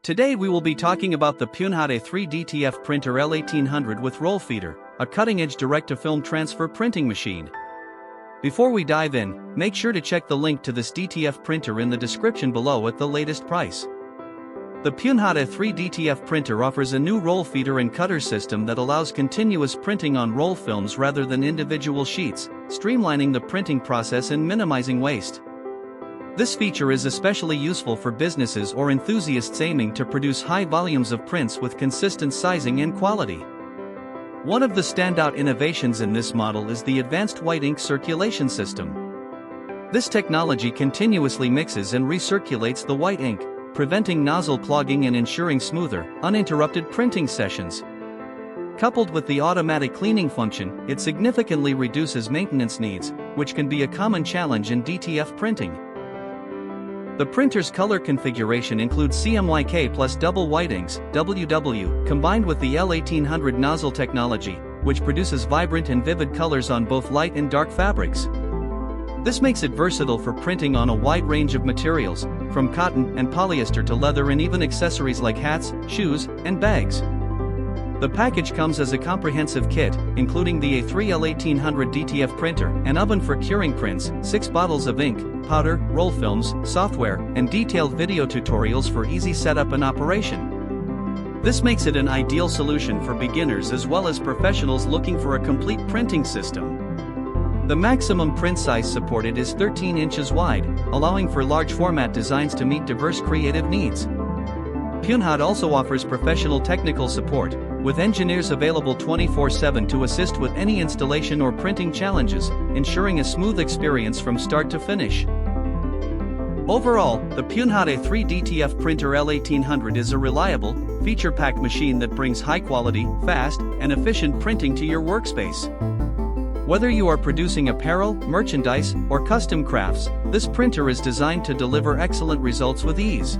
Today we will be talking about the PUNEHOD A3 DTF printer L1800 with roll feeder, a cutting-edge direct-to-film transfer printing machine. Before we dive in, make sure to check the link to this DTF printer in the description below at the latest price. The PUNEHOD A3 DTF printer offers a new roll feeder and cutter system that allows continuous printing on roll films rather than individual sheets, streamlining the printing process and minimizing waste. This feature is especially useful for businesses or enthusiasts aiming to produce high volumes of prints with consistent sizing and quality. One of the standout innovations in this model is the advanced white ink circulation system. This technology continuously mixes and recirculates the white ink, preventing nozzle clogging and ensuring smoother, uninterrupted printing sessions. Coupled with the automatic cleaning function, it significantly reduces maintenance needs, which can be a common challenge in DTF printing. The printer's color configuration includes CMYK+WW white inks, WW, combined with the L1800 nozzle technology, which produces vibrant and vivid colors on both light and dark fabrics. This makes it versatile for printing on a wide range of materials, from cotton and polyester to leather and even accessories like hats, shoes, and bags. The package comes as a comprehensive kit, including the A3 L1800 DTF printer, an oven for curing prints, 6 bottles of ink, powder, roll films, software, and detailed video tutorials for easy setup and operation. This makes it an ideal solution for beginners as well as professionals looking for a complete printing system. The maximum print size supported is 13 inches wide, allowing for large format designs to meet diverse creative needs. PUNEHOD also offers professional technical support, with engineers available 24/7 to assist with any installation or printing challenges, ensuring a smooth experience from start to finish. Overall, the PUNEHOD A3 DTF printer L1800 is a reliable, feature-packed machine that brings high-quality, fast, and efficient printing to your workspace. Whether you are producing apparel, merchandise, or custom crafts, this printer is designed to deliver excellent results with ease.